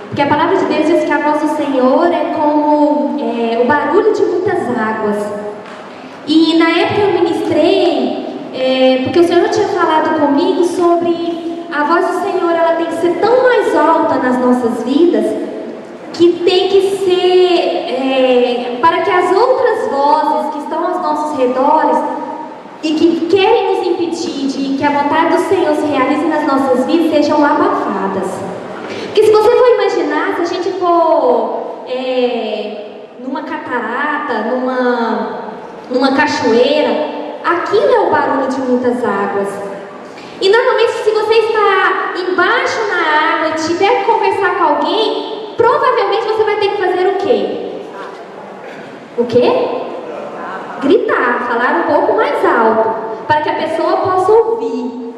Porque a palavra de Deus diz que a voz do Senhor é como o barulho de muitas águas. E na época eu ministrei, porque o Senhor tinha falado comigo sobre a voz do Senhor, ela tem que ser tão mais alta nas nossas vidas, que tem que ser para que as outras vozes que estão aos nossos redores e que querem nos impedir de que a vontade do Senhor se realize nas nossas vidas sejam abafadas. Porque se você for imaginar, se a gente for numa catarata, numa cachoeira, aquilo é o barulho de muitas águas. E normalmente, se você está embaixo na água e tiver que conversar com alguém, provavelmente você vai ter que fazer o quê? O quê? Gritar, falar um pouco mais alto, para que a pessoa possa ouvir.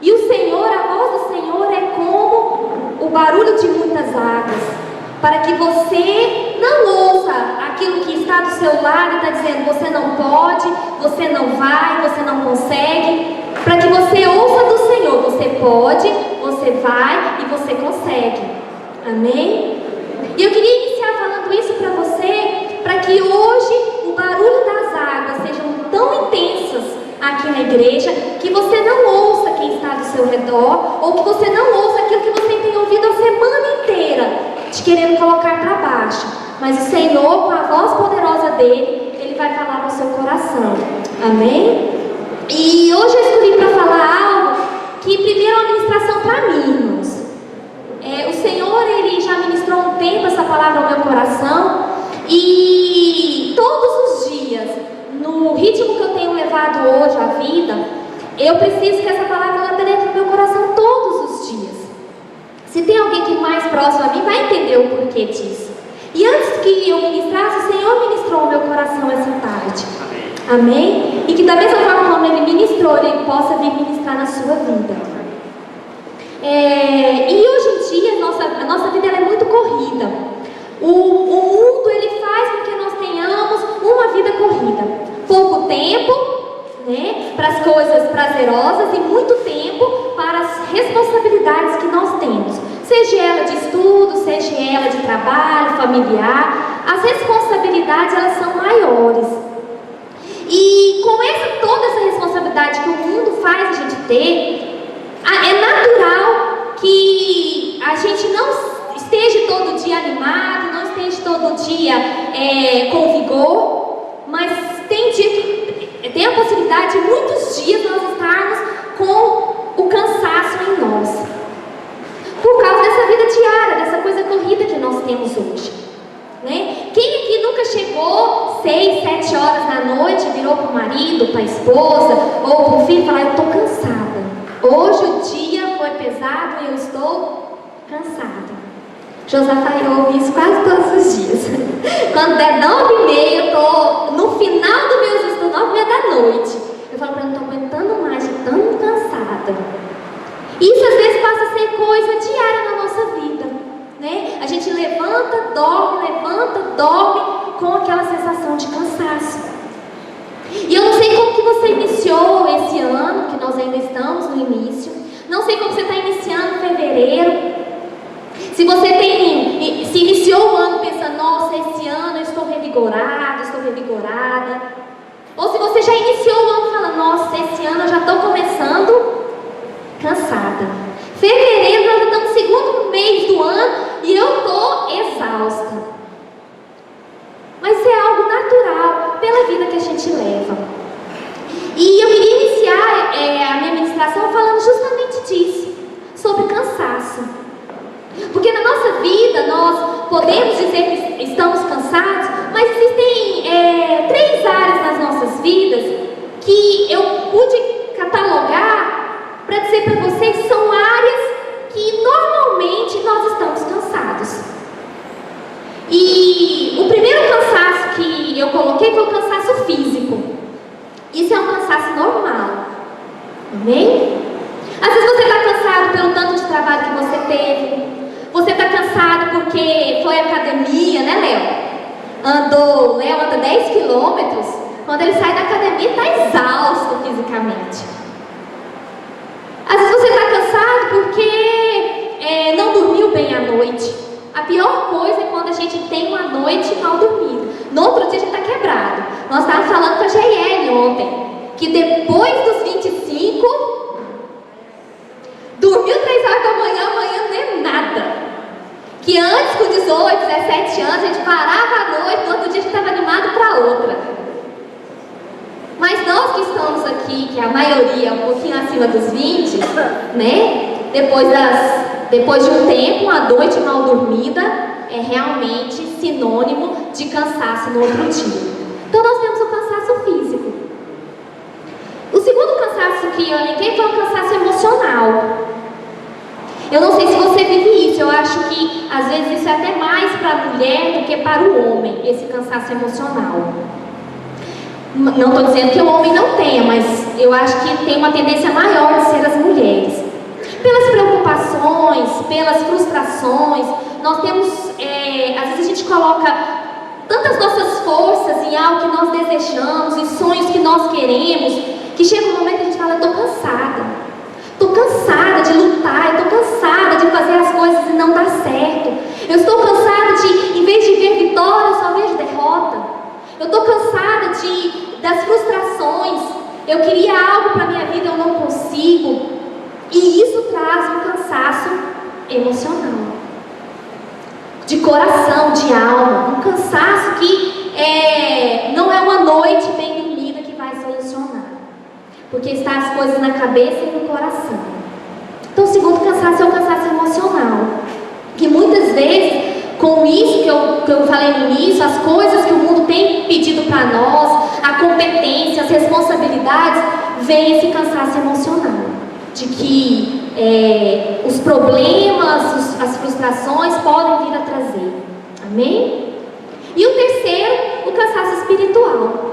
E o Senhor, a voz do Senhor é como o barulho de muitas águas, para que você não ouça aquilo que está do seu lado e está dizendo: você não pode, você não vai, você não consegue. Para que você ouça do Senhor: você pode, você vai e você consegue. Amém? E eu queria iniciar falando isso para você, para que hoje o barulho das águas sejam tão intensas aqui na igreja, que você não ouça quem está do seu redor, ou que você não ouça aquilo que você tem ouvido a semana inteira, te querendo colocar para baixo. Mas o Senhor, com a voz poderosa dele, ele vai falar no seu coração. Amém? E hoje eu escolhi para falar algo que primeiro é uma ministração para mim, irmãos. O Senhor, ele já ministrou um tempo essa palavra ao meu coração, e todos os dias, no ritmo que eu tenho levado hoje a vida, eu preciso que essa palavra penetre no meu coração todos os dias. Se tem alguém que mais próximo a mim, vai entender o porquê disso. E antes que eu ministrasse, o Senhor ministrou ao meu coração essa tarde. Amém? E que da mesma forma como ele ministrou, ele possa vir ministrar na sua vida. E hoje em dia, a nossa vida ela é muito corrida. O mundo ele faz com que nós tenhamos uma vida corrida. Pouco tempo, né, para as coisas prazerosas e muito tempo para as responsabilidades que nós temos. Seja ela de estudo, seja ela de trabalho, familiar. As responsabilidades elas são maiores. E com toda essa responsabilidade que o mundo faz a gente ter, é natural que a gente não esteja todo dia animado, não esteja todo dia com vigor, mas tem dia que tem a possibilidade de muitos dias nós estarmos com o cansaço em nós, por causa dessa vida diária, dessa coisa corrida que nós temos hoje, né? Quem aqui nunca chegou 6, 7 horas da noite, virou para o marido, para a esposa ou para o filho e falou: eu estou cansada, hoje o dia foi pesado e eu estou cansada. Josafá ouve isso quase todos os dias. Quando der 9h30, eu estou no final dos meus estudos, 9h30 da noite. Eu falo para ele: não estou aguentando mais, de tão cansada. Isso às vezes passa a ser coisa diária na nossa vida, né? A gente levanta, dorme com aquela sensação de cansaço. E eu não sei como que você iniciou esse ano, que nós ainda estamos no início. Não sei como você está iniciando fevereiro. Se você se iniciou o ano pensando: nossa, esse ano eu estou revigorado, estou revigorada. Ou se você já iniciou o ano falando: nossa, esse ano eu já estou começando cansada. Fevereiro, nós já estamos no segundo mês do ano e eu estou exausta. Mas isso é algo natural pela vida que a gente leva. E eu queria iniciar a minha ministração falando justamente disso, sobre cansaço. Porque na nossa vida nós podemos dizer que estamos cansados, mas existem 3 áreas nas nossas vidas que eu pude catalogar para dizer para vocês que são áreas que normalmente nós estamos cansados. E o primeiro cansaço que eu coloquei foi o cansaço físico. Isso é um cansaço normal. Amém? Às vezes você está cansado pelo tanto de trabalho que você teve. Você está cansado porque foi à academia, né, Léo? Léo anda 10 quilômetros. Quando ele sai da academia, está exausto fisicamente. Às vezes você está cansado porque não dormiu bem à noite. A pior coisa é quando a gente tem uma noite mal dormida. No outro dia a gente está quebrado. Nós estávamos falando com a GL ontem, que depois dos 25, dormiu 3 horas da manhã, amanhã não é nada. Que antes, com 18, 17 anos, a gente parava à noite, no outro dia a gente estava animado para outra. Mas nós que estamos aqui, que a maioria é um pouquinho acima dos 20, né? Depois de um tempo, uma noite mal dormida é realmente sinônimo de cansaço no outro dia. Então nós temos o cansaço físico. O segundo cansaço que eu elenquei foi o cansaço emocional. Eu não sei se você vive isso, eu acho que às vezes isso é até mais para a mulher do que para o homem, esse cansaço emocional. Não estou dizendo que o homem não tenha, mas eu acho que tem uma tendência maior de ser as mulheres. Pelas preocupações, pelas frustrações, nós temos, às vezes a gente coloca tantas nossas forças em algo que nós desejamos, em sonhos que nós queremos, que chega um momento que a gente fala, estou cansada. Estou cansada de lutar, estou cansada de fazer as coisas e não dar certo. Eu estou cansada de, em vez de ver vitória, eu só vejo derrota. Eu estou cansada das frustrações. Eu queria algo para a minha vida, eu não consigo. E isso traz um cansaço emocional, de coração, de alma. Um cansaço que não é uma noite bem dormida que vai solucionar. Porque está as coisas na cabeça e no coração. Então, o segundo cansaço é o cansaço emocional. Que muitas vezes, com isso que eu falei no início, as coisas que o mundo tem pedido para nós, a competência, as responsabilidades, vem esse cansaço emocional. De que os problemas, as frustrações podem vir a trazer. Amém? E o terceiro, o cansaço espiritual.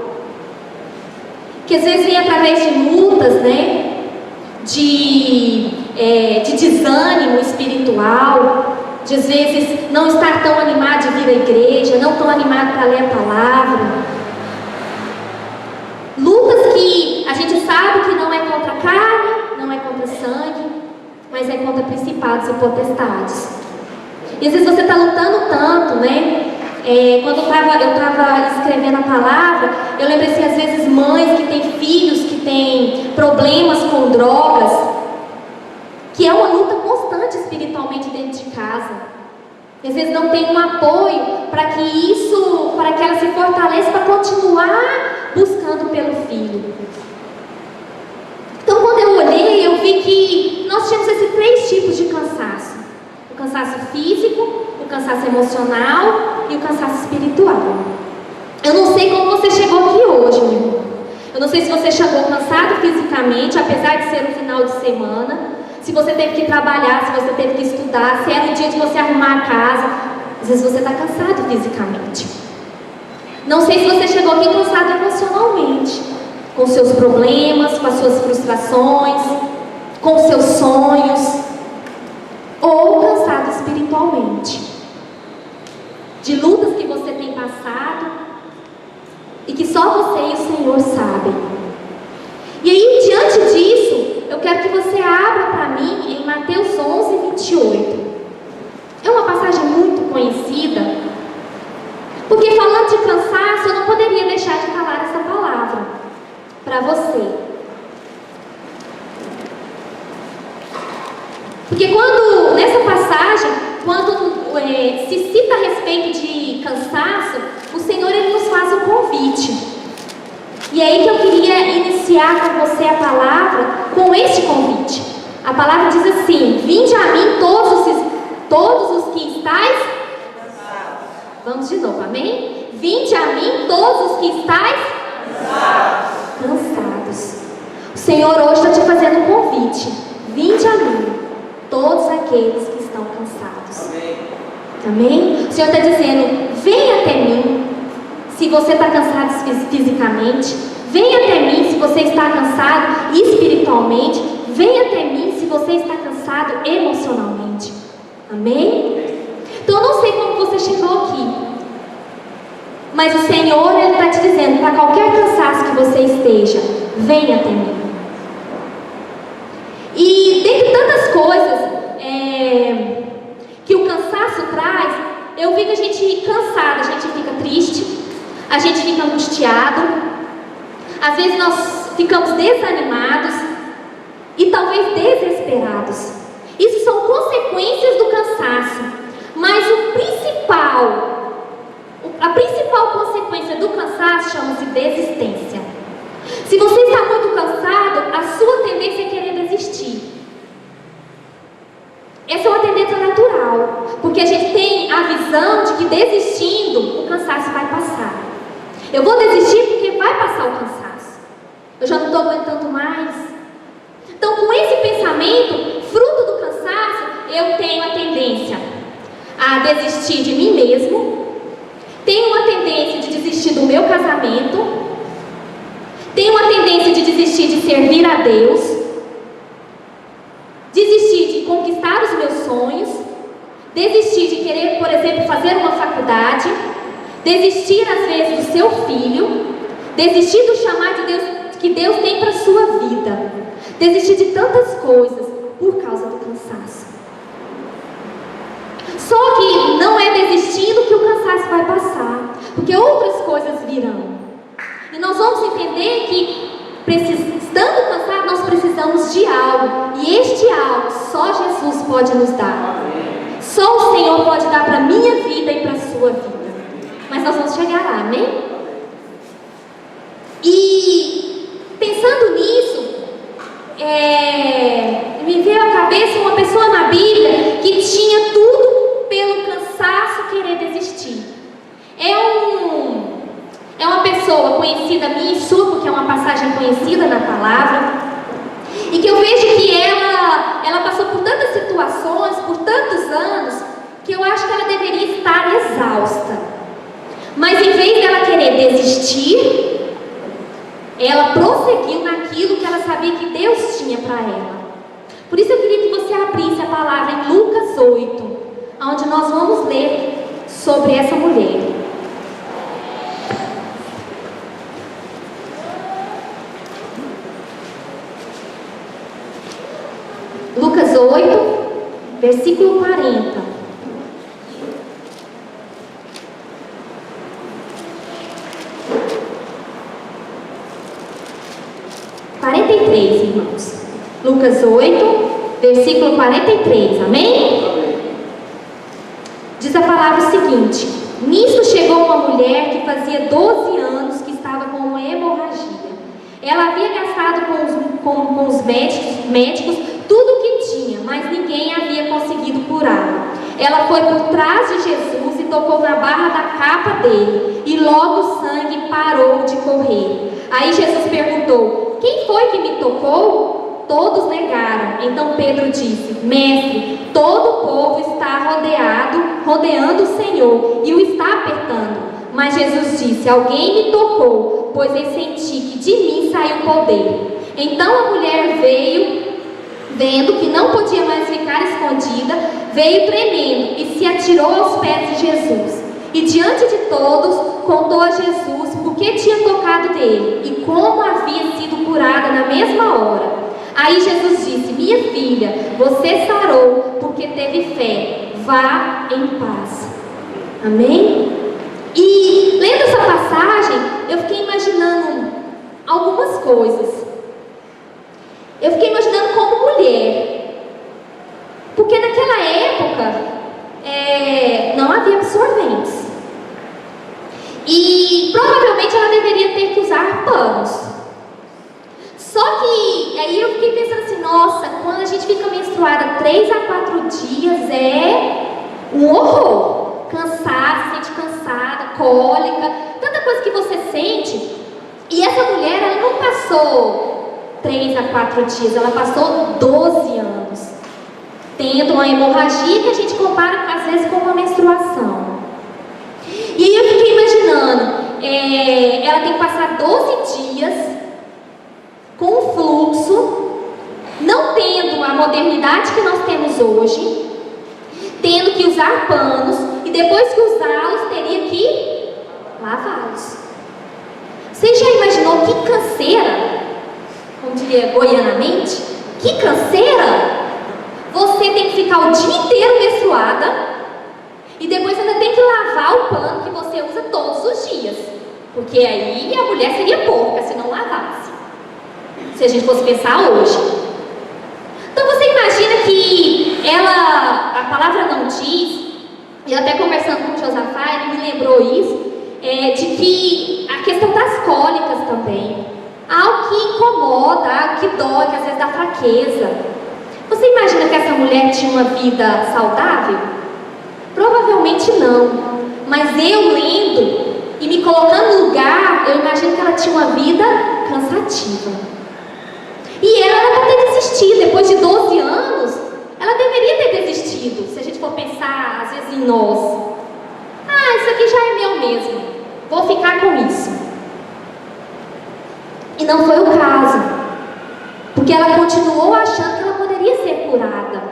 Que às vezes vem através de lutas, né? De desânimo espiritual, de às vezes não estar tão animado de vir à igreja, não tão animado para ler a palavra. Lutas que a gente sabe que não é contra a carne, não é contra sangue, mas é contra principados e potestades. E às vezes você está lutando tanto, né? Quando eu estava escrevendo a palavra, eu lembrei assim, às vezes mães que têm filhos que têm problemas com drogas, que é uma luta constante espiritualmente dentro de casa. Às vezes não tem um apoio para que ela se fortaleça para continuar buscando pelo filho. Então quando eu olhei, eu vi que nós tínhamos esses 3 tipos de cansaço. O cansaço físico, o cansaço emocional e o cansaço espiritual. Eu não sei como você chegou aqui hoje, meu irmão. Eu não sei se você chegou cansado fisicamente, apesar de ser um final de semana. Se você teve que trabalhar, se você teve que estudar, se era o dia de você arrumar a casa. Às vezes você está cansado fisicamente. Não sei se você chegou aqui cansado emocionalmente, com seus problemas, com as suas frustrações, com seus sonhos, ou cansado espiritualmente, de lutas que você tem passado e que só você e o Senhor sabem. E aí, diante disso, eu quero que você abra para mim em Mateus 11, 28. É uma passagem muito conhecida, porque falando de cansaço, eu não poderia deixar de falar essa palavra para você. Porque nessa passagem, quando se cita a respeito de cansaço, o Senhor ele nos faz um convite. E é aí que eu queria iniciar com você a palavra com este convite. A palavra diz assim: vinde a mim todos os que estáis cansados. Vamos de novo, amém? Vinde a mim todos os que estáis cansados. O Senhor hoje está te fazendo um convite. Vinde a mim todos aqueles que estão cansados. Amém? O Senhor está dizendo: vem até mim se você está cansado fisicamente. Vem até mim se você está cansado espiritualmente. Vem até mim se você está cansado emocionalmente. Amém? Então eu não sei como você chegou aqui, mas o Senhor ele está te dizendo: para qualquer cansaço que você esteja, vem até mim. E dentre tantas coisas, traz, eu vi que a gente cansada, a gente fica triste, a gente fica angustiado, às vezes nós ficamos desanimados e talvez desesperados. Isso são consequências do cansaço, mas a principal consequência do cansaço chama-se desistência. Se você está muito cansado, a sua tendência é querer desistir. Essa é uma tendência natural, porque a gente tem a visão de que desistindo, o cansaço vai passar. Eu vou desistir porque vai passar o cansaço. Eu já não estou aguentando mais. Então, com esse pensamento, fruto do cansaço, eu tenho a tendência a desistir de mim mesmo, tenho uma tendência de desistir do meu casamento, tenho uma tendência de desistir de servir a Deus, desistir de conquistar os meus sonhos, desistir de querer, por exemplo, fazer uma faculdade, desistir às vezes do seu filho, desistir do chamado de Deus que Deus tem para a sua vida, desistir de tantas coisas por causa do cansaço. Só que não é desistindo que o cansaço vai passar, porque outras coisas virão. E nós vamos entender que, estando cansados, nós precisamos de algo. E este algo só Jesus pode nos dar. Só o Senhor pode dar para a minha vida e para a sua vida. Mas nós vamos chegar lá, amém? E pensando nisso, me veio à cabeça uma pessoa na Bíblia que tinha tudo pelo cansaço querer desistir. É uma pessoa conhecida minha e sua, porque é uma passagem conhecida na palavra, e que eu vejo que ela passou por tantas situações, por tantos anos, que eu acho que ela deveria estar exausta. Mas em vez dela querer desistir, ela prosseguiu naquilo que ela sabia que Deus tinha para ela. Por isso eu queria que você abrisse a palavra em Lucas 8, onde nós vamos ler sobre essa mulher. Lucas 8, versículo 40. Irmãos. Lucas 8, versículo 43, amém? Diz a palavra o seguinte: nisto chegou uma mulher que fazia 12 anos que estava com uma hemorragia. Ela havia gastado com os médicos tudo o que tinha, mas ninguém havia conseguido curá-la. Ela foi por trás de Jesus e tocou na barra da capa dele, e logo o sangue parou de correr. Aí Jesus perguntou: quem foi que me tocou? Todos negaram. Então Pedro disse: mestre, todo o povo está rodeando o Senhor e o está apertando. Mas Jesus disse: alguém me tocou, pois eu senti que de mim saiu poder. Então a mulher veio, vendo que não podia mais ficar escondida, veio tremendo e se atirou aos pés de Jesus. E diante de todos, contou a Jesus por que tinha tocado nele e como havia sido curada na mesma hora. Aí Jesus disse: minha filha, você sarou porque teve fé, vá em paz. Amém? E lendo essa passagem, eu fiquei imaginando algumas coisas. Eu fiquei imaginando como mulher, porque naquela época não havia absorventes. E provavelmente ela deveria ter que usar panos. Só que aí eu fiquei pensando assim: nossa, quando a gente fica menstruada 3 a 4 dias é um horror. Cansada, se sente cansada, cólica, tanta coisa que você sente. E essa mulher, ela não passou 3 a 4 dias, ela passou 12 anos tendo uma hemorragia que a gente compara às vezes com uma menstruação. E aí eu fiquei imaginando, ela tem que passar 12 dias com um fluxo, não tendo a modernidade que nós temos hoje, tendo que usar panos, e depois que usá-los, teria que lavá-los. Você já imaginou que canseira? Como diria goianamente, que canseira? Você tem que ficar o dia inteiro menstruada, lavar o pano que você usa todos os dias. Porque aí a mulher seria porca se não lavasse. Se a gente fosse pensar hoje. Então você imagina que a palavra não diz, e até conversando com o Josafá, ele me lembrou isso, de que a questão das cólicas também, algo que incomoda, algo que dói, que às vezes dá fraqueza. Você imagina que essa mulher tinha uma vida saudável? Provavelmente não, mas eu lendo e me colocando no lugar, eu imagino que ela tinha uma vida cansativa. E ela era para ter desistido, depois de 12 anos, ela deveria ter desistido, se a gente for pensar às vezes em nós. Isso aqui já é meu mesmo, vou ficar com isso. E não foi o caso, porque ela continuou achando que ela poderia ser curada.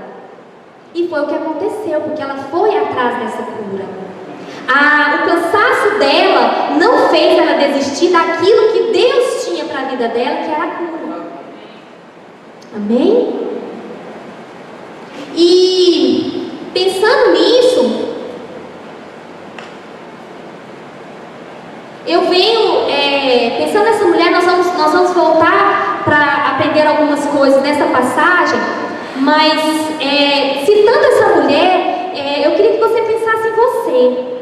E foi o que aconteceu, porque ela foi atrás dessa cura. O cansaço dela não fez ela desistir daquilo que Deus tinha para a vida dela, que era a cura. Amém? E pensando nisso, eu venho pensando nessa mulher, nós vamos voltar para aprender algumas coisas nessa passagem, mas citando essa mulher, eu queria que você pensasse em você.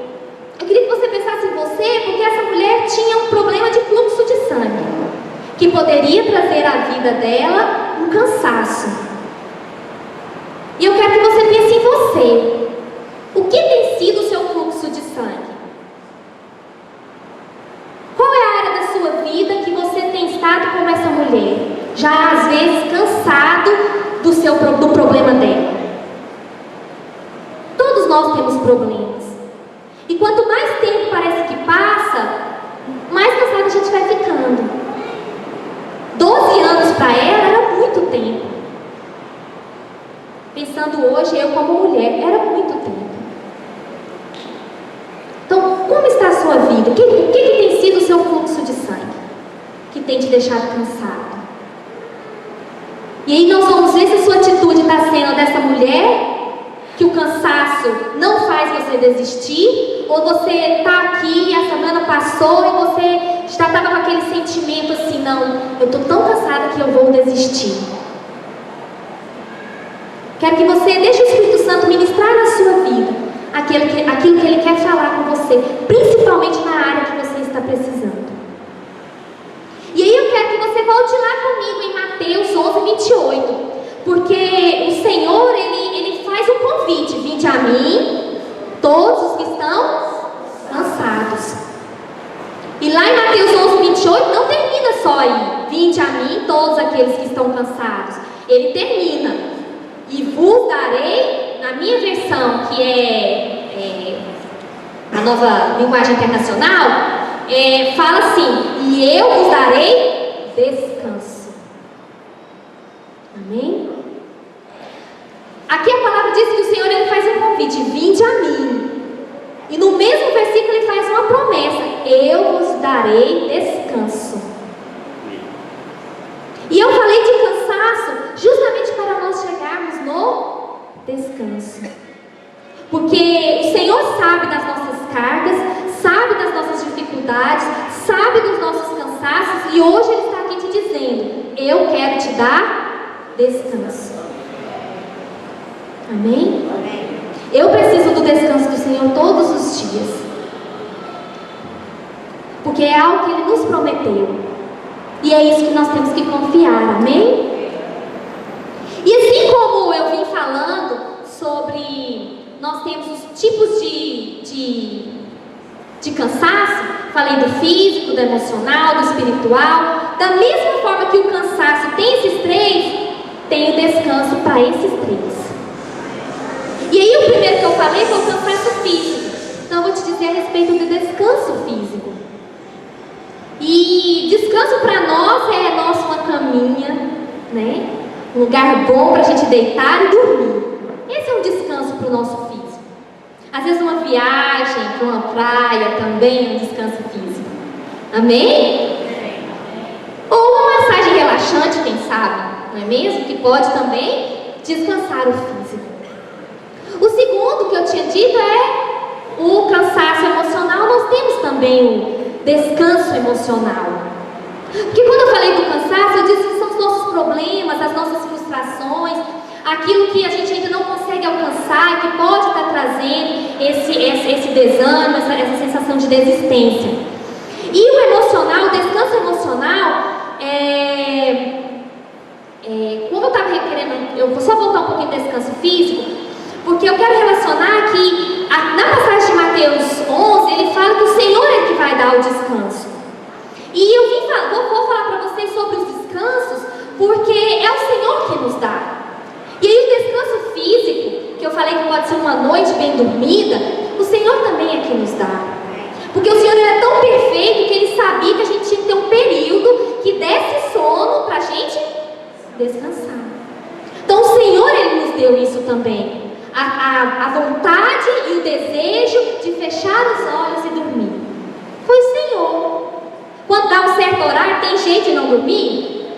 Eu queria que você pensasse em você, porque essa mulher tinha um problema de fluxo de sangue, que poderia trazer à vida dela um cansaço. E eu quero que você pense em você. O que tem sido o seu fluxo de sangue? Qual é a área da sua vida que você tem estado como essa mulher? Já às vezes cansado do problema dela. Todos nós temos problemas. E quanto mais tempo parece que passa, mais cansada a gente vai ficando. 12 anos para ela era muito tempo. Pensando hoje, eu como mulher, era muito tempo. Então, como está a sua vida? O que tem sido o seu fluxo de sangue? Que tem te deixado cansado? E aí nós vamos ver se a sua atitude está sendo dessa mulher, que o cansaço não faz você desistir, ou você está aqui e a semana passou e você já estava com aquele sentimento assim, não, eu estou tão cansada que eu vou desistir. Quero que você deixe o Espírito Santo ministrar na sua vida aquilo que Ele quer falar com você, principalmente na área que você está precisando. E aí eu quero que você volte lá comigo em Mateus 11:28, porque o Senhor, Ele faz um convite: vinde a mim, todos os que estão cansados. E lá em Mateus 11:28 não termina só aí, vinde a mim, todos aqueles que estão cansados. Ele termina: e vos darei, na minha versão, que é a Nova Linguagem Internacional, fala assim: e eu vos darei descanso. Amém? Aqui a palavra diz que o Senhor, Ele faz um convite: vinde a mim. E no mesmo versículo Ele faz uma promessa: eu vos darei descanso. E eu falei de cansaço justamente para nós chegarmos no descanso. Porque o Senhor sabe das nossas cargas, sabe das nossas dificuldades, sabe dos nossos cansaços, e hoje Ele está aqui te dizendo: eu quero te dar descanso. Amém? Eu preciso do descanso do Senhor todos os dias, porque é algo que Ele nos prometeu, e é isso que nós temos que confiar. Amém? E assim como eu vim falando sobre, nós temos os tipos de cansaço, falei do físico, do emocional, do espiritual. Da mesma forma que o cansaço tem esses três, tem o descanso para esses três. E aí o primeiro que eu falei foi o cansaço físico. Então eu vou te dizer a respeito do descanso físico. E descanso para nós é uma caminha, né? Um lugar bom para a gente deitar e dormir. Esse é um descanso para o nosso físico. Às vezes uma viagem para uma praia também é um descanso físico. Amém? Ou uma massagem relaxante, quem sabe, não é mesmo? Que pode também descansar o físico. O segundo que eu tinha dito é o cansaço também o descanso emocional. Porque quando eu falei do cansaço, eu disse que são os nossos problemas, as nossas frustrações, aquilo que a gente ainda não consegue alcançar e que pode estar trazendo esse desânimo, essa sensação de desistência. E o emocional, o descanso emocional, como eu estava requerendo, eu vou só voltar um pouquinho do descanso físico, porque eu quero relacionar que na passagem de Mateus 11, ele fala que o Senhor é que vai dar o descanso. E eu vou falar para vocês sobre os descansos, porque é o Senhor que nos dá. E aí o descanso físico, que eu falei que pode ser uma noite bem dormida, o Senhor também é que nos dá. Porque o Senhor é tão perfeito que Ele sabia que a gente tinha que ter um período que desse sono para a gente descansar. Então o Senhor, Ele nos deu isso também. A vontade e o desejo de fechar os olhos e dormir. Foi o Senhor. Quando dá um certo horário, tem jeito de não dormir?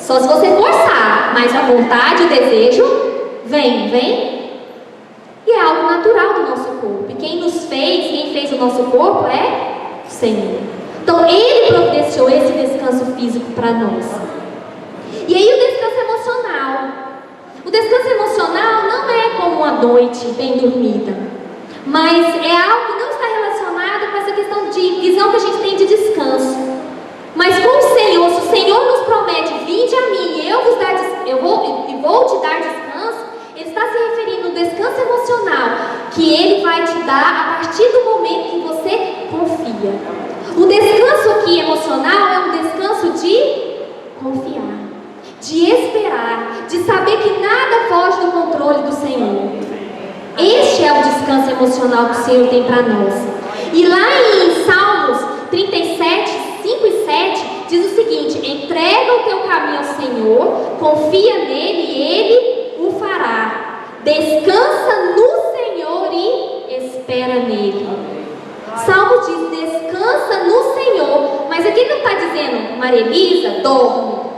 Só se você forçar, mas a vontade e o desejo vem. E é algo natural do nosso corpo. E quem fez o nosso corpo é o Senhor. Então Ele providenciou esse descanso físico para nós. E aí o descanso emocional. O descanso emocional não é como uma noite bem dormida, mas é algo que não está relacionado com essa questão de visão que a gente tem de descanso. Mas com o Senhor, se o Senhor nos promete, vinde a mim e eu vou te dar descanso, Ele está se referindo ao descanso emocional que Ele vai te dar a partir do momento que você confia. O descanso aqui emocional é um descanso de confiar, de esperar, de saber que nada foge do controle do Senhor. Este é o descanso emocional que o Senhor tem para nós. E lá em Salmos 37, 5 e 7, diz o seguinte: entrega o teu caminho ao Senhor, confia nele e Ele o fará. Descansa no Senhor e espera nele. Salmo diz: descansa no Senhor. Mas aqui ele não está dizendo, Maria Elisa, dorme.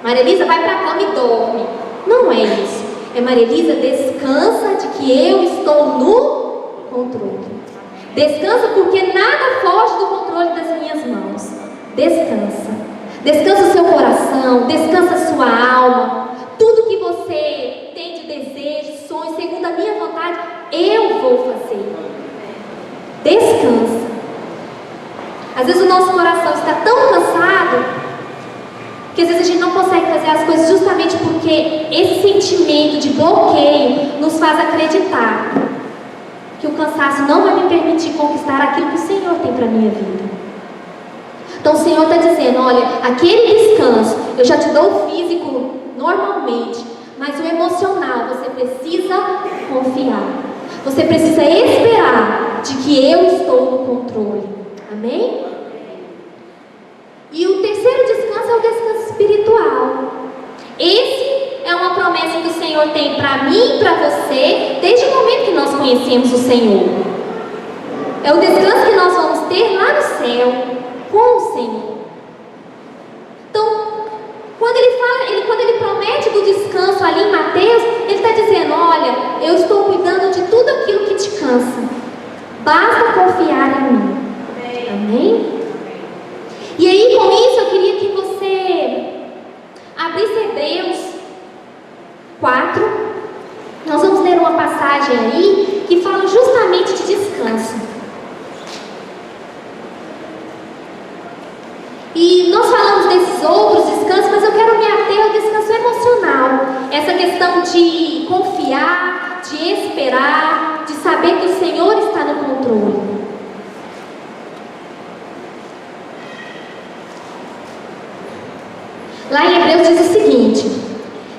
Maria Elisa vai para a cama e dorme. Não é isso. É, Maria Elisa, descansa de que eu estou no controle. Descansa porque nada foge do controle das minhas mãos. Descansa. Descansa o seu coração, descansa a sua alma. Tudo que você tem de desejo, sonho, segundo a minha vontade, eu vou fazer. Descansa. Às vezes o nosso coração está tão cansado que às vezes a gente não consegue fazer as coisas justamente porque esse sentimento de bloqueio nos faz acreditar que o cansaço não vai me permitir conquistar aquilo que o Senhor tem para a minha vida. Então o Senhor está dizendo, olha, aquele descanso, eu já te dou o físico normalmente, mas o emocional, você precisa confiar. Você precisa esperar de que eu estou no controle. Amém? E o terceiro descanso é o descanso espiritual. Esse é uma promessa que o Senhor tem para mim e para você, desde o momento que nós conhecemos o Senhor. É o descanso que nós vamos ter lá no céu, com o Senhor. Então, quando ele promete do descanso ali em Mateus, ele está dizendo, olha, eu estou cuidando de tudo aquilo que te cansa. Basta confiar em mim. Amém? E aí, com isso, eu queria que você abrisse Hebreus 4. Nós vamos ler uma passagem aí que fala justamente de descanso. E nós falamos desses outros descansos, mas eu quero me ater ao descanso emocional. Essa questão de confiar, de esperar, de saber que o Senhor está no controle. Lá em Hebreus diz o seguinte: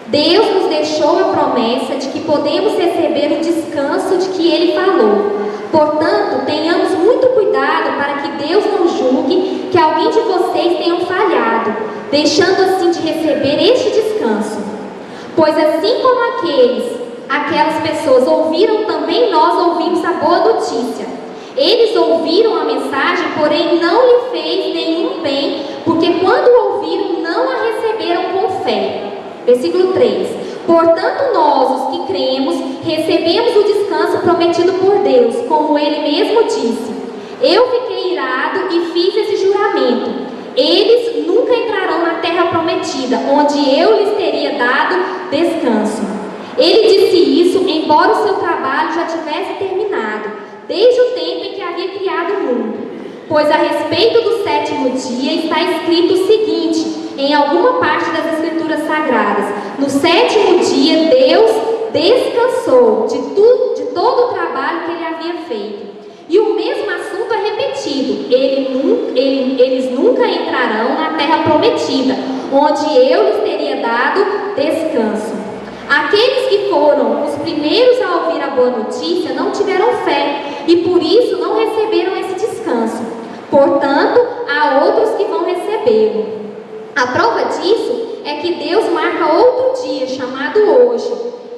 Deus nos deixou a promessa de que podemos receber o descanso de que Ele falou. Portanto, tenhamos muito cuidado para que Deus não julgue que alguém de vocês tenha falhado, deixando assim de receber este descanso. Pois assim como aquelas pessoas ouviram, também nós ouvimos a boa notícia. Eles ouviram a mensagem, porém não lhe fez nenhum bem, porque quando ouviram, não a receberam com fé. Versículo 3. Portanto, nós, os que cremos, recebemos o descanso prometido por Deus, como Ele mesmo disse: eu fiquei irado e fiz esse juramento: eles nunca entrarão na terra prometida, onde eu lhes teria dado descanso. Ele disse isso, embora o seu trabalho já tivesse terminado, desde o tempo em que havia criado o mundo. Pois a respeito do sétimo dia está escrito o seguinte, em alguma parte das Escrituras Sagradas: no sétimo dia Deus descansou de todo o trabalho que ele havia feito. E o mesmo assunto é repetido: eles nunca entrarão na terra prometida, onde eu lhes teria dado descanso. Aqueles que foram os primeiros a ouvir a boa notícia não tiveram fé e por isso não receberam esse descanso. Portanto, há outros que vão recebê-lo. A prova disso é que Deus marca outro dia, chamado hoje.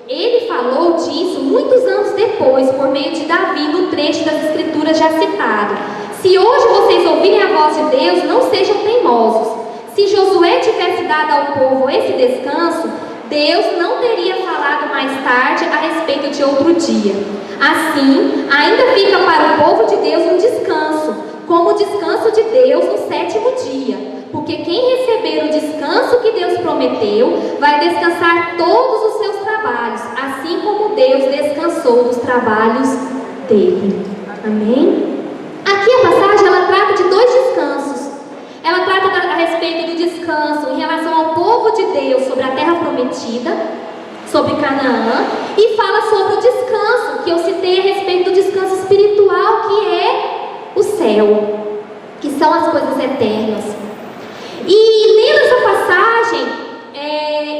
Ele falou disso muitos anos depois, por meio de Davi, no trecho das Escrituras já citado. Se hoje vocês ouvirem a voz de Deus, não sejam teimosos. Se Josué tivesse dado ao povo esse descanso, Deus não teria falado mais tarde a respeito de outro dia. Assim, ainda fica para o povo de Deus um descanso, como o descanso de Deus no sétimo dia. Porque quem receber o descanso que Deus prometeu, vai descansar todos os seus trabalhos, assim como Deus descansou dos trabalhos dele. Amém? Aqui a passagem, ela trata de dois descansos. Ela trata a respeito do descanso em relação ao povo de Deus sobre a terra prometida, sobre Canaã, e fala sobre o descanso, que eu citei a respeito do descanso espiritual, que é o céu, que são as coisas eternas. E lendo essa passagem,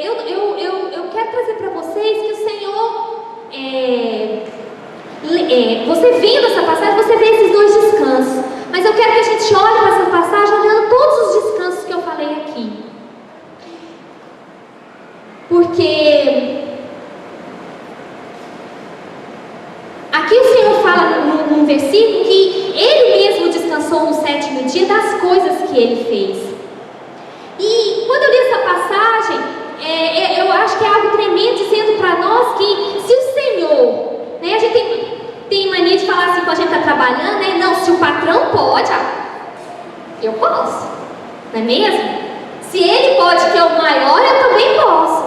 eu quero trazer para vocês que o Senhor, você vendo essa passagem, você vê esses dois descansos. Mas eu quero que a gente olhe para essa passagem olhando todos os descansos que eu falei aqui. Porque aqui o Senhor fala num versículo que Ele mesmo descansou no sétimo dia das coisas que Ele fez. E quando eu li essa passagem, eu acho que é algo tremendo, dizendo para nós que se o Senhor, né, a gente tem mania de falar assim, quando a gente está trabalhando, né? Não, se o patrão pode, eu posso, não é mesmo? Se ele pode, que é o maior, eu também posso.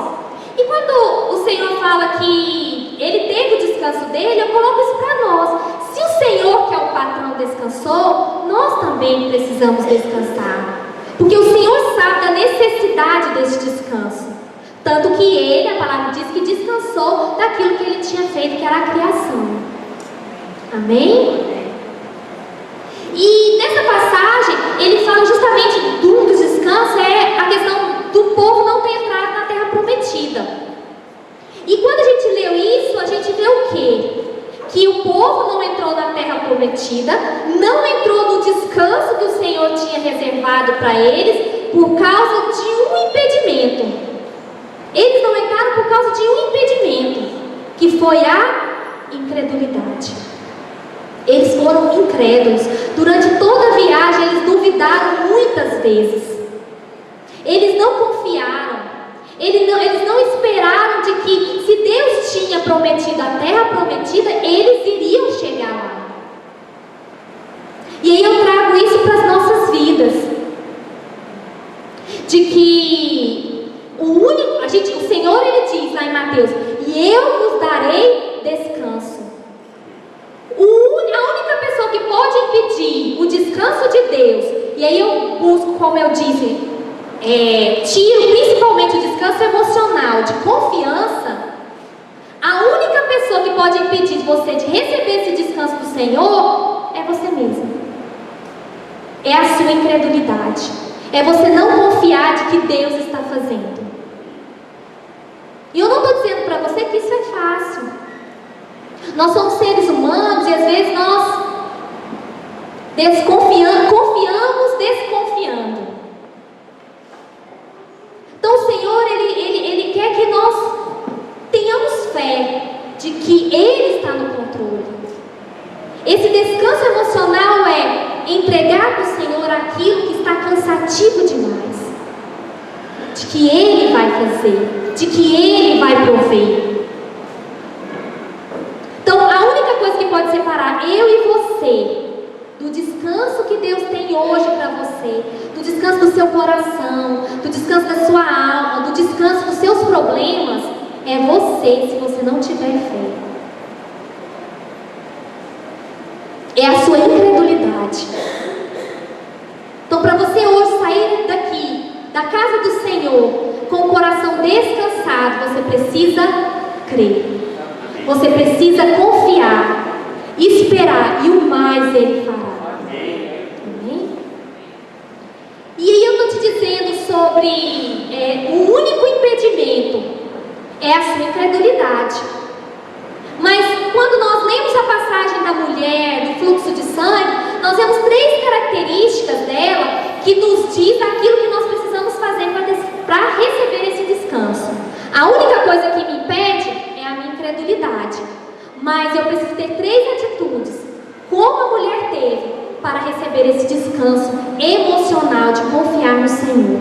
E quando o Senhor fala que Ele teve o descanso dele, eu coloco isso para nós. Se o Senhor, que é o patrão, descansou, nós também precisamos descansar. Porque o Senhor sabe da necessidade desse descanso. Tanto que Ele, a palavra diz que descansou daquilo que Ele tinha feito, que era a criação. Amém? E nessa passagem, ele fala justamente um dos descansos, é a questão do povo não ter entrado na terra prometida. E quando a gente leu isso, a gente vê o quê? Que o povo não entrou na terra prometida, não entrou no descanso que o Senhor tinha reservado para eles, por causa de um impedimento. Eles não entraram por causa de um impedimento, que foi a incredulidade. Eles foram incrédulos. Durante toda a viagem, eles duvidaram muitas vezes. Eles não confiaram. Eles não esperaram de que, se Deus tinha prometido a terra prometida, eles iriam chegar lá. E aí eu trago isso para as nossas vidas. De que o Senhor, Ele diz lá em Mateus: e eu vos darei descanso. A única pessoa que pode impedir o descanso de Deus, e aí eu busco, como eu disse, tiro principalmente o descanso emocional, de confiança. A única pessoa que pode impedir você de receber esse descanso do Senhor é você mesmo. É a sua incredulidade. É você não confiar de que Deus está fazendo. E eu não estou dizendo para você que isso é fácil. Nós somos seres humanos e às vezes nós confiamos desconfiando. Então o Senhor, Ele quer que nós tenhamos fé de que Ele está no controle. Esse descanso emocional é entregar para o Senhor aquilo que está cansativo demais. de que Ele vai fazer, de que Ele vai prover. Então, a única coisa que pode separar eu e você do descanso que Deus tem hoje para você, do descanso do seu coração, do descanso da sua alma, do descanso dos seus problemas, é você, se você não tiver fé. É a sua incredulidade. Então, para você hoje sair daqui, da casa do Senhor, com o coração descansado, você precisa crer. Você precisa confiar, esperar, e o mais Ele fará. Amém? E aí eu estou te dizendo sobre o único impedimento é a sua incredulidade. Mas quando nós lemos a passagem da mulher, do fluxo de sangue, nós vemos 3 características dela que nos diz aquilo que nós precisamos fazer para receber esse descanso. A única coisa que me impede é a minha incredulidade. Mas eu preciso ter 3 atitudes, como a mulher teve, para receber esse descanso emocional de confiar no Senhor.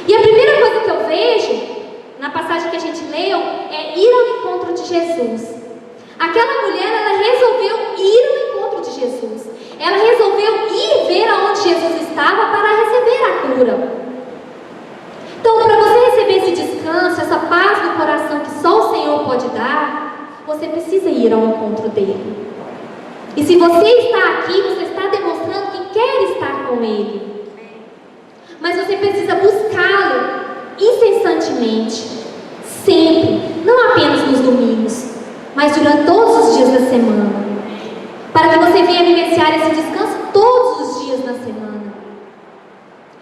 E a primeira coisa que eu vejo, na passagem que a gente leu, é ir ao encontro de Jesus. Aquela mulher, ela resolveu ir ao encontro de Jesus. Ela resolveu ir ver aonde Jesus estava para receber a cura. Então, para você receber esse descanso, essa paz no coração que só o Senhor pode dar, você precisa ir ao encontro dele. E se você está aqui, você está demonstrando que quer estar com Ele. Mas você precisa buscá-lo incessantemente, sempre, não apenas nos domingos, mas durante todos os dias da semana, para que você venha vivenciar esse descanso todos os dias da semana.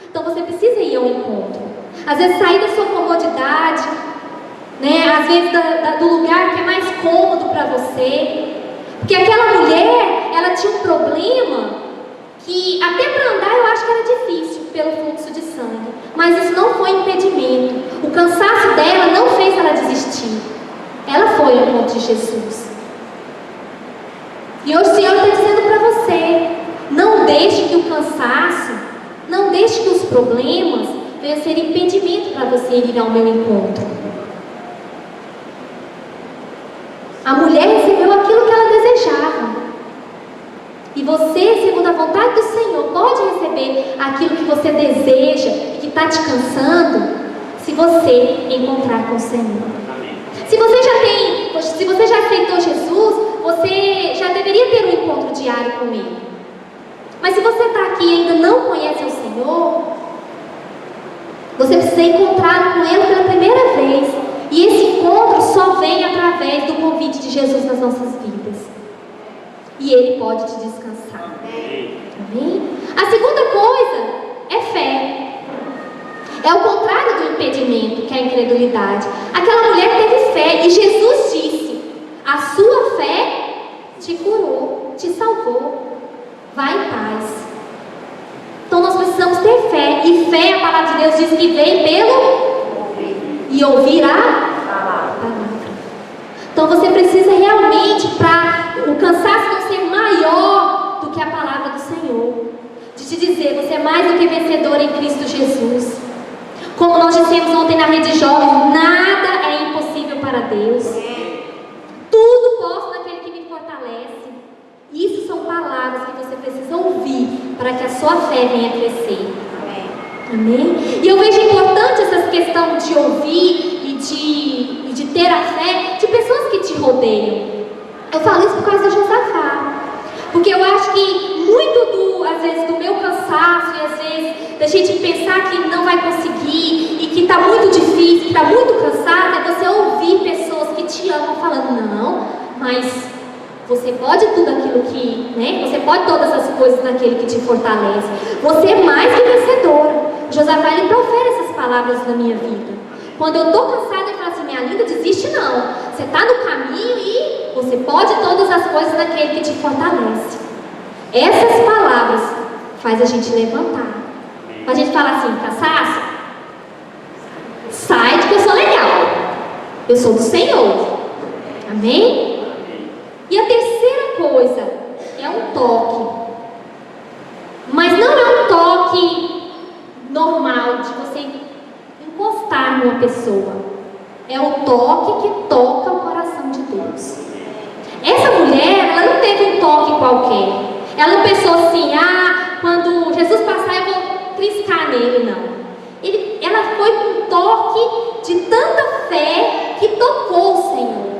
Então você precisa ir ao encontro. Às vezes sair da sua comodidade, né? Às vezes do lugar que é mais cômodo para você. Porque aquela mulher, ela tinha um problema que até para andar eu acho que era difícil pelo fluxo de sangue. Mas isso não foi impedimento. O cansaço dela não fez ela desistir. Ela foi ao encontro de Jesus. E hoje o Senhor está dizendo para você: não deixe que o cansaço, não deixe que os problemas venham ser impedimento para você ir ao meu encontro. A mulher recebeu aquilo que ela desejava. E você, segundo a vontade do Senhor, pode receber aquilo que você deseja e que está te cansando, se você encontrar com o Senhor. Se você já aceitou Jesus, você já deveria ter um encontro diário com Ele. Mas se você está aqui e ainda não conhece o Senhor, você precisa encontrar com Ele pela primeira vez. E esse encontro só vem através do convite de Jesus nas nossas vidas. E Ele pode te descansar. Amém? A segunda coisa é fé. É o contrário do impedimento, que é a incredulidade. Aquela mulher teve fé e Jesus disse: a sua fé te curou, te salvou. Vai em paz. Então nós precisamos ter fé. E fé, a palavra de Deus diz que vem pelo e ouvir a palavra. Então você precisa realmente, para o cansaço não ser maior do que a palavra do Senhor, de te dizer: você é mais do que vencedor em Cristo Jesus. Como nós dissemos ontem na Rede Jovem, nada é impossível para Deus. Tudo posso naquele que me fortalece. Isso são palavras que você precisa ouvir para que a sua fé venha crescer. Amém? E eu vejo importante essa questão de ouvir e de ter a fé de pessoas que te rodeiam. Eu falo isso por causa do Josafá. Porque eu acho que muito às vezes, do meu cansaço e às vezes da gente pensar que não vai conseguir e que está muito difícil, que está muito cansado, é você ouvir pessoas que te amam falando: não, mas você pode tudo aquilo que, né? Você pode todas as coisas naquele que te fortalece. Você é mais que vencedora. Josafá, ele profere essas palavras na minha vida. Quando eu estou cansada, eu falo assim: minha linda, desiste não. Você está no caminho e você pode todas as coisas naquele que te fortalece. Essas palavras faz a gente levantar. A gente falar assim: cansaço, sai de que eu sou legal. Eu sou do Senhor. Amém? E a terceira coisa é um toque. Mas não é um toque normal de você encostar qualquer. Ela não pensou assim, quando Jesus passar eu vou triscar nele, não. Ela foi com um toque de tanta fé que tocou o Senhor.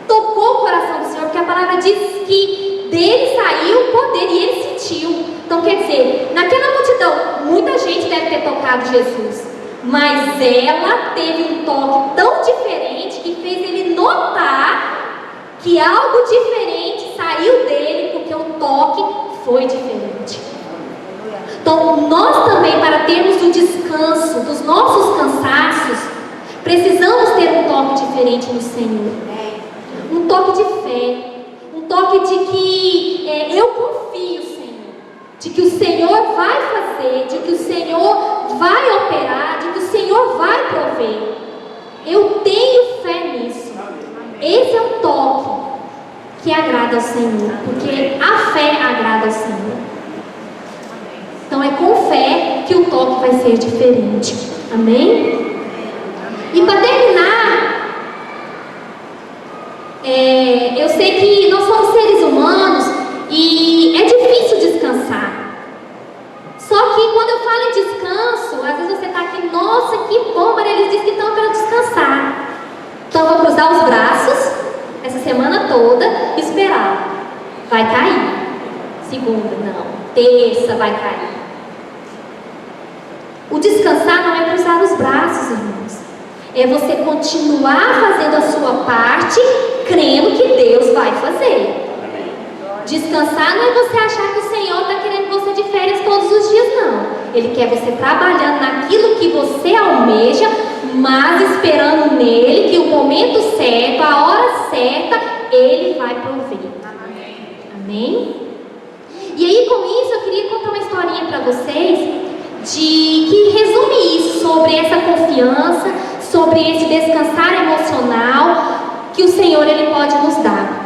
Tocou o coração do Senhor, porque a palavra diz que dele saiu o poder e ele sentiu. Então quer dizer, naquela multidão, muita gente deve ter tocado Jesus, mas ela teve um toque tão diferente que fez ele notar que algo diferente saiu dele, porque o toque foi diferente. Então nós também, para termos o descanso dos nossos cansaços, precisamos ter um toque diferente no Senhor. Um toque de fé, um toque de que eu confio, Senhor, de que o Senhor vai fazer, de que o Senhor vai operar, de que o Senhor vai prover. Eu tenho fé nisso. Esse é um toque que agrada ao Senhor, porque a fé agrada ao Senhor. Então é com fé que o toque vai ser diferente. Amém? E para terminar, eu sei que nós somos seres humanos e é difícil descansar. Só que quando eu falo em descanso, às vezes você está aqui, nossa, que bom, Maria, eles dizem que estão para descansar. Então eu vou cruzar os braços essa semana toda e esperar. Vai cair. Segunda, não. Terça vai cair. O descansar não é cruzar os braços, irmãos. É você continuar fazendo a sua parte, crendo que Deus vai fazer. Descansar não é você achar que o Senhor está querendo você de férias todos os dias, não. Ele quer você trabalhando naquilo que você almeja, mas esperando nele que o momento certo, a hora certa, Ele vai prover. Amém? E aí, com isso, eu queria contar uma historinha para vocês que resume isso, sobre essa confiança, sobre esse descansar emocional que o Senhor ele pode nos dar.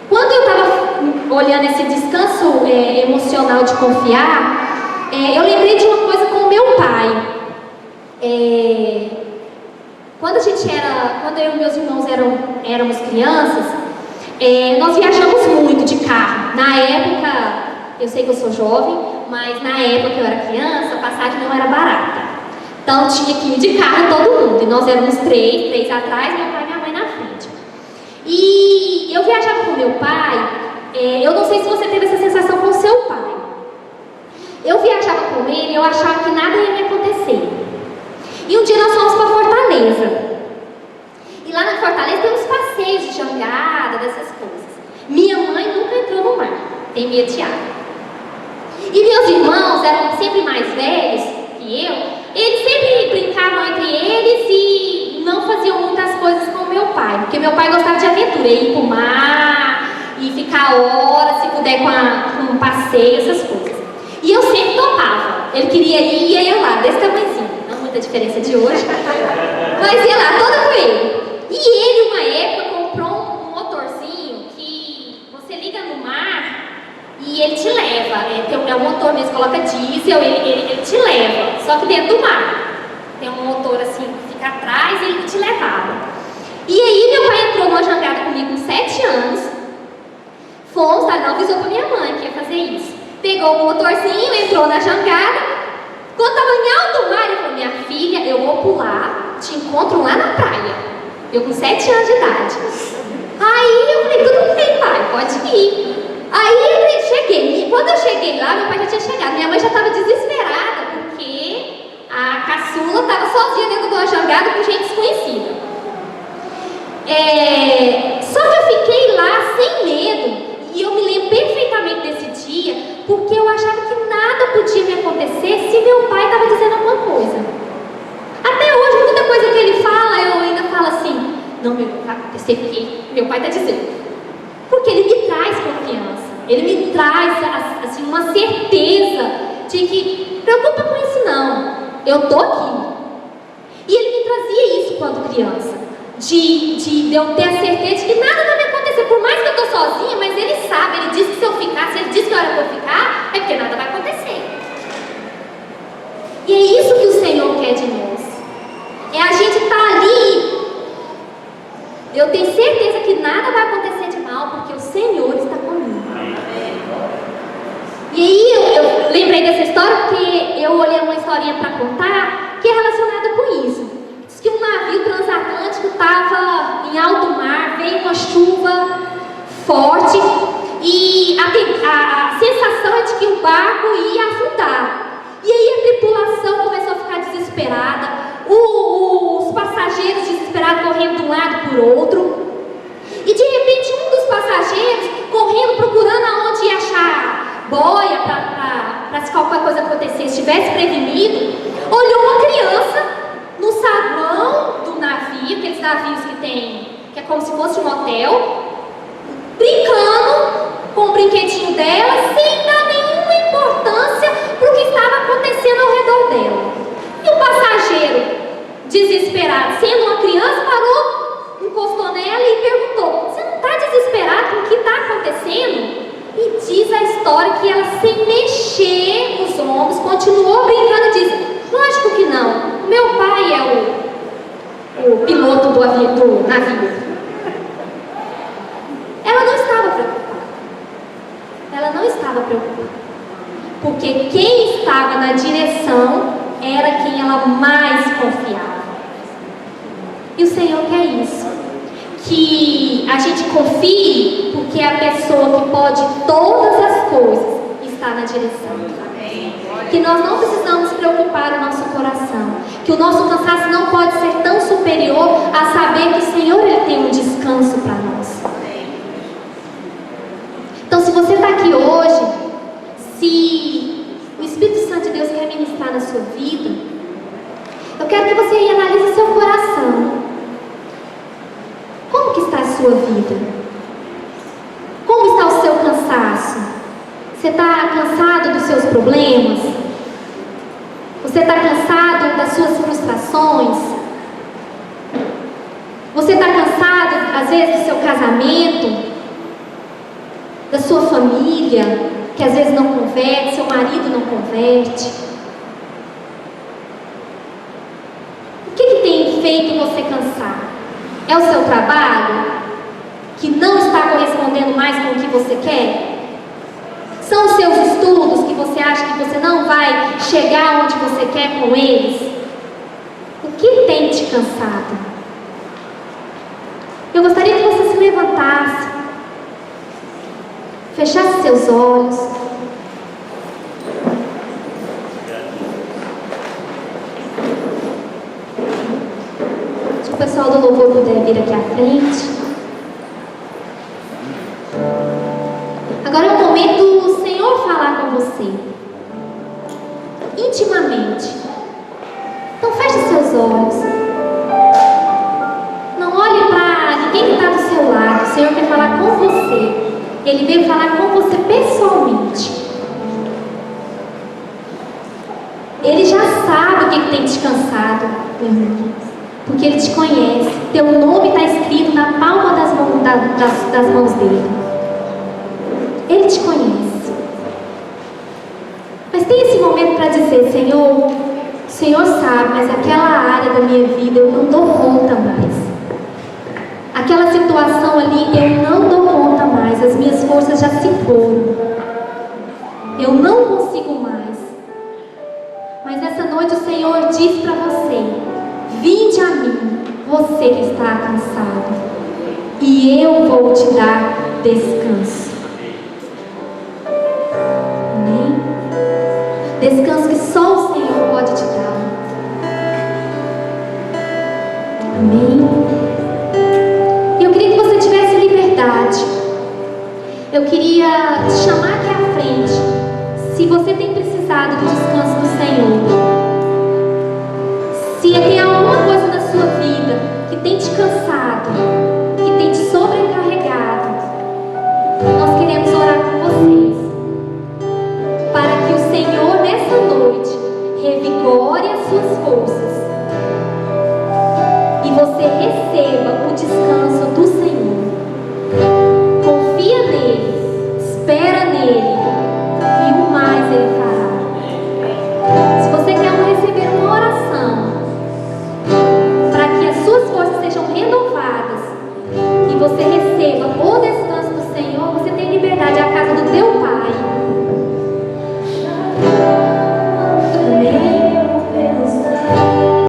Quando eu estava olhando esse descanso emocional de confiar, eu lembrei de uma coisa com o meu pai. Quando eu e meus irmãos éramos crianças, nós viajamos muito de carro. Na época, eu sei que eu sou jovem, mas na época que eu era criança, a passagem não era barata. Então tinha que ir de carro todo mundo. E nós éramos três atrás, meu pai e minha mãe na frente. E eu viajava com meu pai, eu não sei se você teve essa sensação com seu pai. Eu viajava com ele, eu achava que nada ia me acontecer. E um dia nós fomos para Fortaleza. E lá na Fortaleza tem uns passeios de jangada, dessas coisas. Minha mãe nunca entrou no mar, tem medo de água. E meus irmãos eram sempre mais velhos que eu, eles sempre brincavam entre eles e não faziam muitas coisas com meu pai, porque meu pai gostava de aventura, ir pro mar e ficar horas, se puder, com um passeio, essas coisas. E eu sempre topava. Ele queria ir e ia eu lá, desse tamanhozinho, não muita diferença de hoje, mas ia lá toda com ele. E ele, uma época, comprou um motorzinho que você liga no mar e ele te leva. É um motor mesmo, coloca diesel, ele te leva, só que dentro do mar. Tem um motor assim que fica atrás e ele te levava. E aí meu pai entrou numa jangada comigo com 7 anos. Fomos, não avisou pra minha mãe que ia fazer isso. Pegou o motorzinho, entrou na jangada. Quando estava em alto mar, ele falou: minha filha, eu vou pular, te encontro lá na praia. Eu com 7 anos de idade. Aí eu falei: tudo bem, pai, pode ir. Aí eu cheguei. E quando eu cheguei lá, meu pai já tinha chegado. Minha mãe já estava desesperada, porque a caçula estava sozinha dentro de uma jangada com gente desconhecida. Só que eu fiquei lá sem medo. E eu me lembro perfeitamente desse dia, porque eu achava que nada podia me acontecer se meu pai estava dizendo alguma coisa. Até hoje, muita coisa que ele fala, eu ainda falo assim: não, meu, vai acontecer porque meu pai está dizendo. Porque ele me traz confiança, ele me traz assim, uma certeza de que preocupa com isso não, eu tô aqui. E ele me trazia isso quando criança, de eu ter a certeza de que nada vai me acontecer, por mais que eu tô sozinha, mas ele sabe, ele diz que se eu ficar, se ele diz que eu era pra eu ficar, é porque nada vai acontecer. E é isso que o Senhor quer de nós. É a gente estar ali Eu tenho certeza que nada vai acontecer de mal, porque o Senhor está comigo. E aí eu lembrei dessa história porque eu olhei uma historinha para contar que é relacionada com isso. Diz que um navio transatlântico estava em alto mar, veio uma chuva forte e a sensação é de que o barco ia afundar. E aí a tripulação começou a ficar desesperada, os passageiros desesperados correndo de um lado por outro. E de repente um dos passageiros correndo, procurando aonde ia achar boia para se qualquer coisa acontecesse, estivesse prevenido, olhou uma criança no saguão do navio, aqueles navios que é como se fosse um hotel, brincando com o brinquedinho dela, sem dar nenhuma importância para o que estava acontecendo ao redor dela. E o passageiro, desesperado, sendo uma criança, parou, encostou nela e perguntou: você não está desesperado com o que está acontecendo? E diz a história que ela, sem mexer os ombros, continuou brincando e disse: lógico que não, o meu pai é o piloto do navio. Ela não estava preocupada. Ela não estava preocupada. Porque quem estava na direção era quem ela mais confiava. E o Senhor quer isso. Que a gente confie, porque a pessoa que pode todas as coisas está na direção. Que nós não precisamos preocupar o nosso coração. Que o nosso cansaço não pode ser tão superior a saber que o Senhor ele tem um descanso para nós. Então, se você está aqui hoje, se o Espírito Santo de Deus quer ministrar na sua vida, eu quero que você analise seu coração. Como que está a sua vida? Como está o seu cansaço? Você está cansado dos seus problemas? Você está cansado das suas frustrações? Você está cansado, às vezes, do seu casamento? Da sua família, que às vezes não converte, seu marido não converte? O que tem feito você cansar? É o seu trabalho, que não está correspondendo mais com o que você quer? São os seus estudos, que você acha que você não vai chegar onde você quer com eles? O que tem te cansado? Eu gostaria que você se levantasse, fechasse seus olhos. Se o pessoal do louvor puder vir aqui à frente. Agora é o momento do Senhor falar com você, intimamente. Então feche seus olhos. Não olhe para ninguém que está do seu lado. O Senhor quer falar com você. Ele veio falar com você pessoalmente. Ele já sabe o que tem te cansado, meu irmão, porque Ele te conhece. Teu nome está escrito na palma das mãos dele. Ele te conhece. Mas tem esse momento para dizer: Senhor, o Senhor sabe, mas aquela área da minha vida eu não dou conta mais. Aquela situação ali eu não dou conta mais. As minhas forças já se foram. Eu não consigo mais. Mas nessa noite o Senhor diz para você: vinde a mim, você que está cansado, e eu vou te dar descanso. Amém? Descanso que só o Senhor pode te dar. Amém? Eu queria que você tivesse liberdade. Eu queria te chamar aqui à frente. Se você tem precisado do descanso do Senhor, se tem alguma coisa na sua vida que tem te cansado, que tem te sobrecarregado, nós queremos orar com vocês, para que o Senhor nessa noite revigore as suas forças e você receba o descanso do Senhor. Confia nele, espera nele, e o mais Ele fará. você receba poder